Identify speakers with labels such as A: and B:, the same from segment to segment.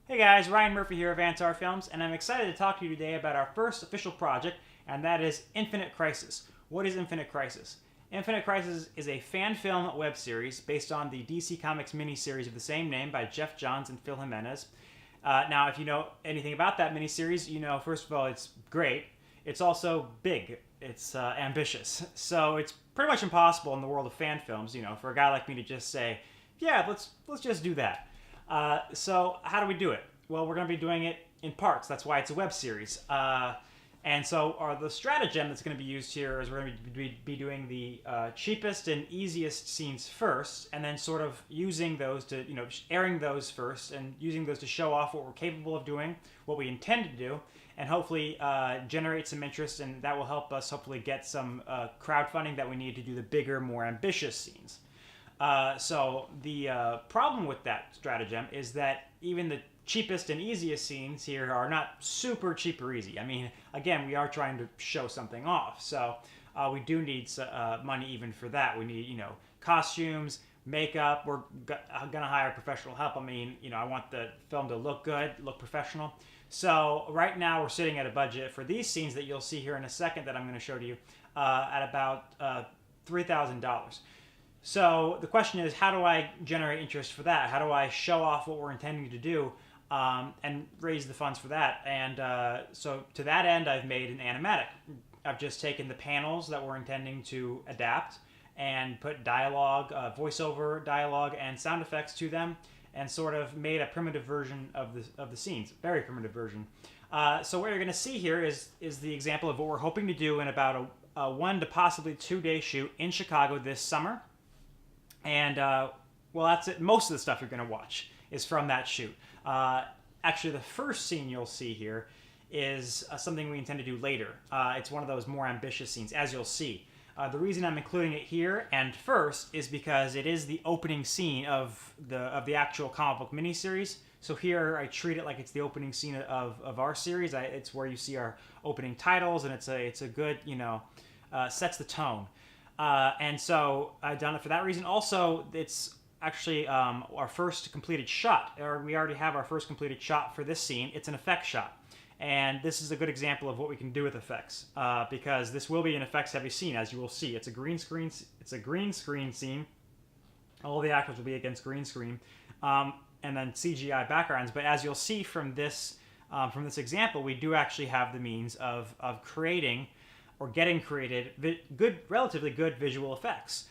A: Hey guys, Ryan Murphy here of Antar Films, and I'm excited to talk to you today about our first official project, and that is Infinite Crisis. What is Infinite Crisis? Infinite Crisis is a fan film web series based on the DC Comics miniseries of the same name by Jeff Johns and Phil Jimenez. Now, if you know anything about that miniseries, you know, first of all, it's great. It's also big. It's ambitious. So it's pretty much impossible in the world of fan films, you know, for a guy like me to just say, yeah, let's just do that. So how do we do it? Well, we're going to be doing it in parts. That's why it's a web series. And so the stratagem that's going to be used here is we're going to be doing the cheapest and easiest scenes first, and then sort of using those to, you know, airing those first and using those to show off what we're capable of doing, what we intend to do, and hopefully generate some interest, and that will help us hopefully get some crowdfunding that we need to do the bigger, more ambitious scenes. So the problem with that stratagem is that even the cheapest and easiest scenes here are not super cheap or easy. I mean, again, we are trying to show something off, so we do need money even for that. We need, you know, costumes, makeup. We're gonna hire professional help. I mean, you know, I want the film to look good, look professional. So right now we're sitting at a budget for these scenes that you'll see here in a second that I'm going to show to you at about $3,000. So the question is, how do I generate interest for that? How do I show off what we're intending to do and raise the funds for that? And so to that end, I've made an animatic. I've just taken the panels that we're intending to adapt and put dialogue, voiceover dialogue, and sound effects to them, and sort of made a primitive version of the scenes, very primitive version. So what you're going to see here is the example of what we're hoping to do in about a 1 to possibly 2 day shoot in Chicago this summer. And, well, that's it. Most of the stuff you're going to watch is from that shoot. Actually, the first scene you'll see here is something we intend to do later. It's one of those more ambitious scenes, as you'll see. The reason I'm including it here and first is because it is the opening scene of the actual comic book miniseries. So here I treat it like it's the opening scene of our series. It's where you see our opening titles, and it's a good, you know, sets the tone. And so I've done it for that reason. Also, it's actually our first completed shot, or we already have our first completed shot for this scene. It's an effect shot. And this is a good example of what we can do with effects, because this will be an effects-heavy scene, as you will see. It's a green screen. It's a green screen scene. All the actors will be against green screen, and then CGI backgrounds. But as you'll see from this example, we do actually have the means of creating or getting created relatively good visual effects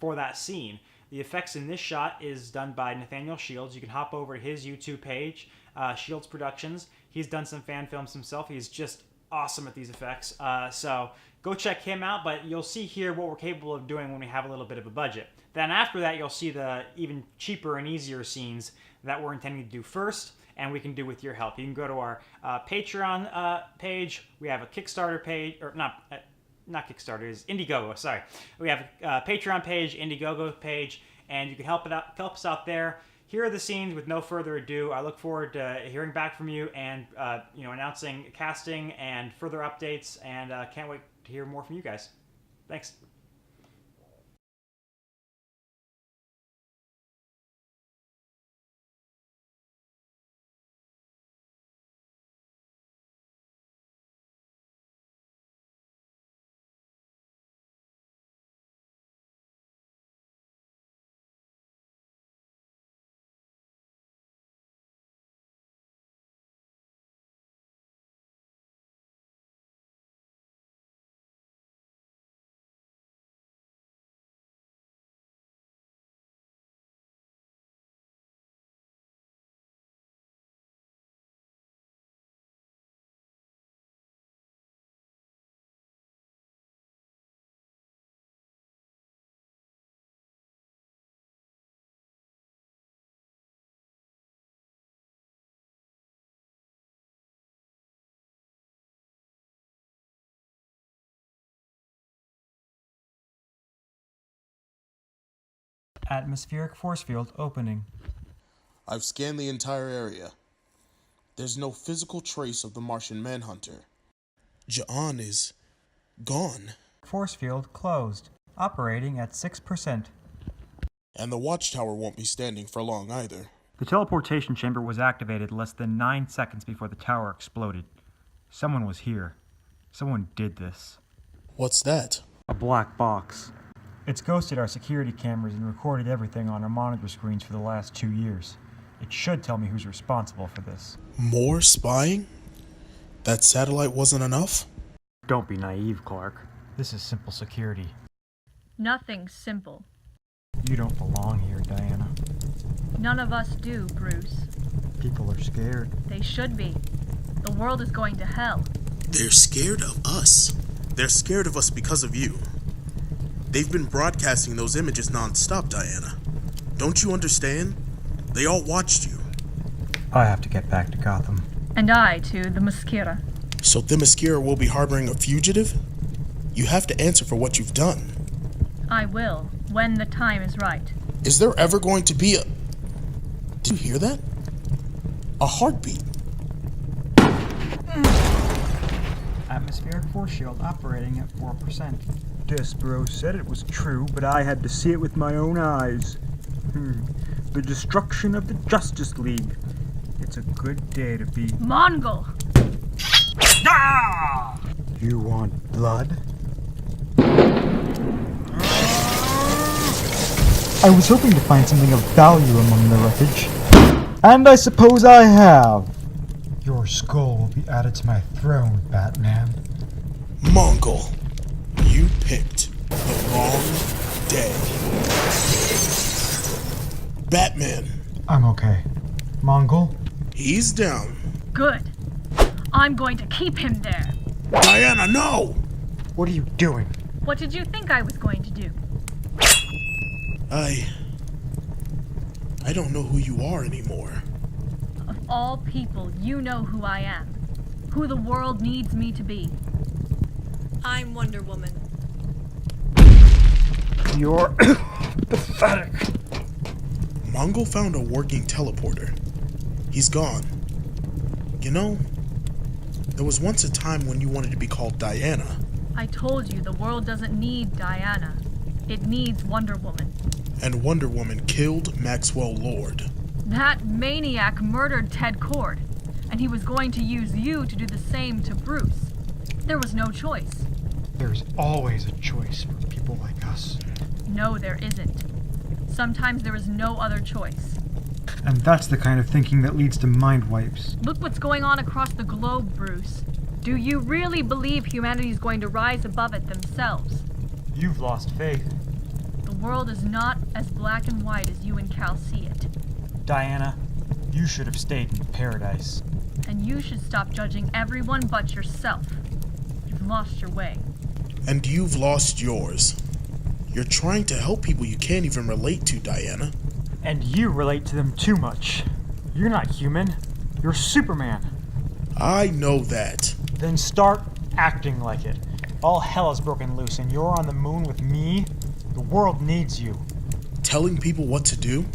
A: for that scene. The effects in this shot is done by Nathaniel Shields. You can hop over to his YouTube page, Shields Productions. He's done some fan films himself. He's just awesome at these effects. So go check him out, but you'll see here what we're capable of doing when we have a little bit of a budget. Then after that, you'll see the even cheaper and easier scenes that we're intending to do first, and we can do with your help. You can go to our Patreon page. We have a Kickstarter page, or not Kickstarter, it's Indiegogo, sorry. We have a Patreon page, Indiegogo page, and you can help us out there. Here are the scenes. With no further ado, I look forward to hearing back from you and you know, announcing casting and further updates, and can't wait to hear more from you guys. Thanks. Atmospheric force field opening.
B: I've scanned the entire area. There's no physical trace of the Martian Manhunter. Ja'an is gone.
A: Force field closed. Operating at 6%.
B: And the watchtower won't be standing for long either.
C: The teleportation chamber was activated less than 9 seconds before the tower exploded. Someone was here. Someone did this.
B: What's that?
C: A black box. It's ghosted our security cameras and recorded everything on our monitor screens for the last 2 years. It should tell me who's responsible for this.
B: More spying? That satellite wasn't enough?
C: Don't be naive, Clark. This is simple security.
D: Nothing's simple.
C: You don't belong here, Diana.
D: None of us do, Bruce.
C: People are scared.
D: They should be. The world is going to hell.
B: They're scared of us. They're scared of us because of you. They've been broadcasting those images non-stop, Diana. Don't you understand? They all watched you.
C: I have to get back to Gotham.
D: And I to the Mascara.
B: So Themyscira will be harboring a fugitive? You have to answer for what you've done.
D: I will, when the time is right.
B: Is there ever going to be a... Did you hear that? A heartbeat.
C: Atmospheric force shield operating at 4%. Despero said it was true, but I had to see it with my own eyes. The destruction of the Justice League. It's a good day to be...
D: Mongol!
C: Ah! You want blood? I was hoping to find something of value among the wreckage. And I suppose I have. Your skull will be added to my throne, Batman.
B: Mongol, you picked the wrong day. Batman.
C: I'm okay. Mongol?
B: He's down.
D: Good. I'm going to keep him there.
B: Diana, no!
C: What are you doing?
D: What did you think I was going to do?
B: I don't know who you are anymore.
D: Of all people, you know who I am. Who the world needs me to be.
E: I'm Wonder Woman.
C: You're pathetic.
B: Mongol found a working teleporter. He's gone. You know, there was once a time when you wanted to be called Diana.
D: I told you the world doesn't need Diana. It needs Wonder Woman.
B: And Wonder Woman killed Maxwell Lord.
D: That maniac murdered Ted Cord, and he was going to use you to do the same to Bruce. There was no choice.
C: There's always a choice for people like us.
D: No, there isn't. Sometimes there is no other choice.
C: And that's the kind of thinking that leads to mind wipes.
D: Look what's going on across the globe, Bruce. Do you really believe humanity is going to rise above it themselves?
C: You've lost faith.
D: The world is not as black and white as you and Cal see it.
C: Diana, you should have stayed in paradise.
D: And you should stop judging everyone but yourself. You've lost your way.
B: And you've lost yours. You're trying to help people you can't even relate to, Diana.
C: And you relate to them too much. You're not human. You're Superman.
B: I know that.
C: Then start acting like it. All hell has broken loose and you're on the moon with me. The world needs you.
B: Telling people what to do?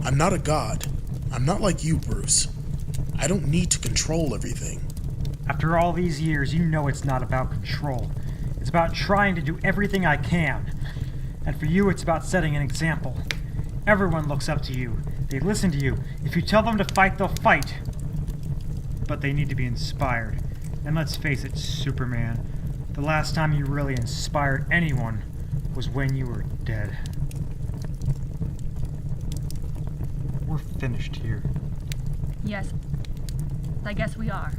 B: I'm not a god. I'm not like you, Bruce. I don't need to control everything.
C: After all these years, you know it's not about control. It's about trying to do everything I can. And for you, it's about setting an example. Everyone looks up to you. They listen to you. If you tell them to fight, they'll fight. But they need to be inspired. And let's face it, Superman, the last time you really inspired anyone was when you were dead. We're finished here.
D: Yes, I guess we are.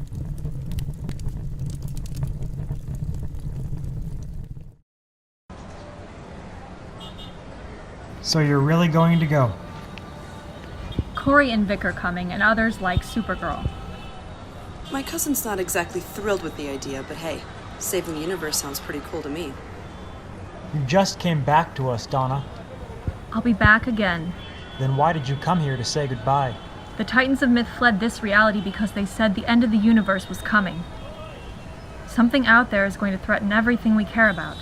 C: So you're really going to go?
D: Corey and Vic are coming, and others like Supergirl.
E: My cousin's not exactly thrilled with the idea, but hey, saving the universe sounds pretty cool to me.
C: You just came back to us, Donna.
D: I'll be back again.
C: Then why did you come here to say goodbye?
D: The Titans of Myth fled this reality because they said the end of the universe was coming. Something out there is going to threaten everything we care about.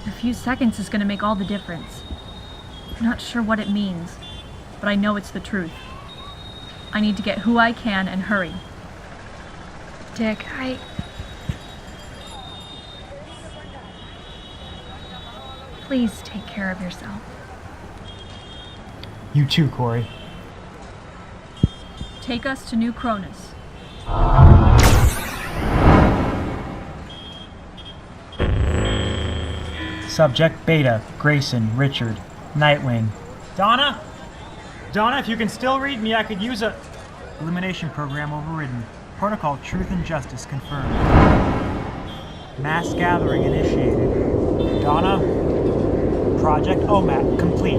D: A few seconds is going to make all the difference. I'm not sure what it means, but I know it's the truth. I need to get who I can and hurry. Dick, Please take care of yourself.
C: You too, Corey.
D: Take us to New Cronus.
C: Subject Beta, Grayson, Richard, Nightwing. Donna? Donna, if you can still read me, I could use a... Elimination program overridden. Protocol Truth and Justice confirmed. Mass gathering initiated. Donna? Project OMAT complete.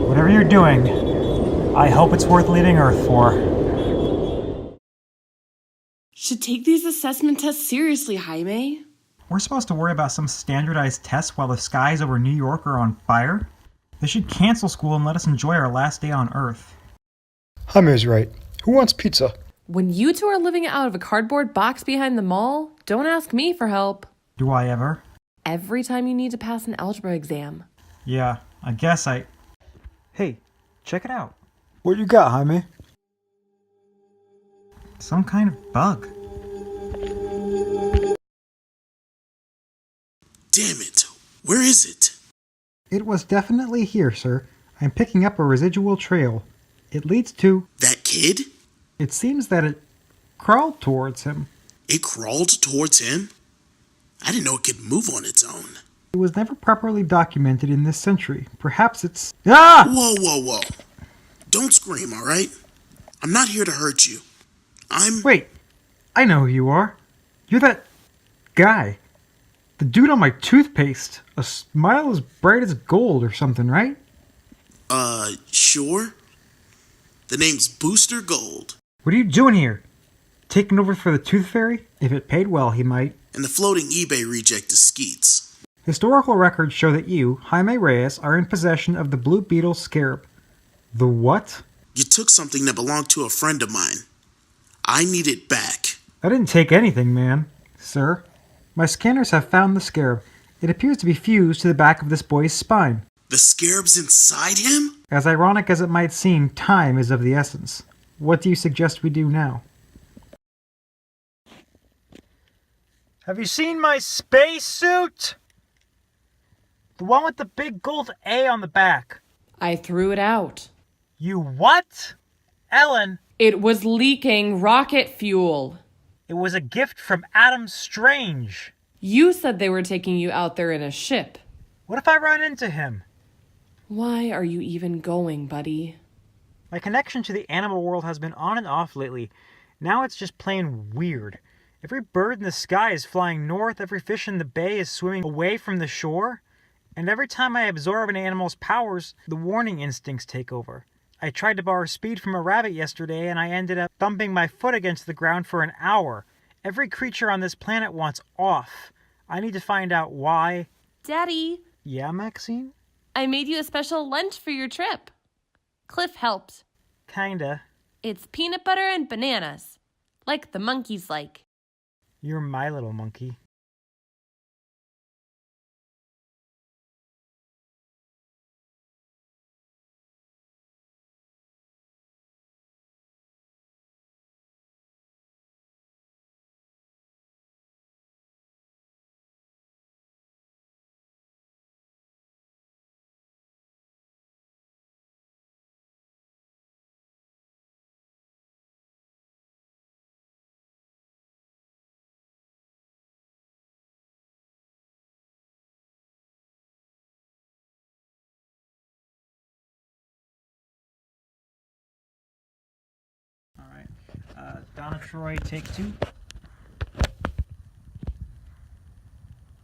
C: Whatever you're doing, I hope it's worth leaving Earth for.
F: Should take these assessment tests seriously, Jaime.
C: We're supposed to worry about some standardized tests while the skies over New York are on fire? They should cancel school and let us enjoy our last day on Earth.
G: Jaime's right. Who wants pizza?
F: When you two are living out of a cardboard box behind the mall, don't ask me for help.
C: Do I ever?
F: Every time you need to pass an algebra exam.
C: Yeah, I guess I... Hey, check it out.
G: What you got, Jaime?
C: Some kind of bug.
B: Damn it. Where is it?
C: It was definitely here, sir. I'm picking up a residual trail. It leads to...
B: That kid?
C: It seems that it crawled towards him.
B: It crawled towards him? I didn't know it could move on its own.
C: It was never properly documented in this century. Perhaps it's... Ah!
B: Whoa, whoa, whoa. Don't scream, alright? I'm not here to hurt you.
C: Wait, I know who you are. You're that guy. The dude on my toothpaste. A smile as bright as gold or something, right?
B: Sure. The name's Booster Gold.
C: What are you doing here? Taking over for the Tooth Fairy? If it paid well, he might.
B: And the floating eBay reject is Skeets.
C: Historical records show that you, Jaime Reyes, are in possession of the Blue Beetle Scarab. The what?
B: You took something that belonged to a friend of mine. I need it back.
C: I didn't take anything, man. Sir, my scanners have found the scarab. It appears to be fused to the back of this boy's spine.
B: The scarab's inside him?
C: As ironic as it might seem, time is of the essence. What do you suggest we do now? Have you seen my spacesuit? The one with the big gold A on the back.
F: I threw it out.
C: You what? Ellen,
F: It was leaking rocket fuel.
C: it was a gift from Adam Strange.
F: You said they were taking you out there in a ship.
C: What if I run into him?
F: Why are you even going, buddy?
C: My connection to the animal world has been on and off lately. Now it's just plain weird. Every bird in the sky is flying north, every fish in the bay is swimming away from the shore, and every time I absorb an animal's powers, the warning instincts take over. I tried to borrow speed from a rabbit yesterday, and I ended up thumping my foot against the ground for an hour. Every creature on this planet wants off. I need to find out why.
F: Daddy,
C: Yeah, Maxine?
F: I made you a special lunch for your trip. Cliff helped.
C: Kinda.
F: It's peanut butter and bananas. Like the monkeys like.
C: You're my little monkey. Alright. Donna Troy, take two.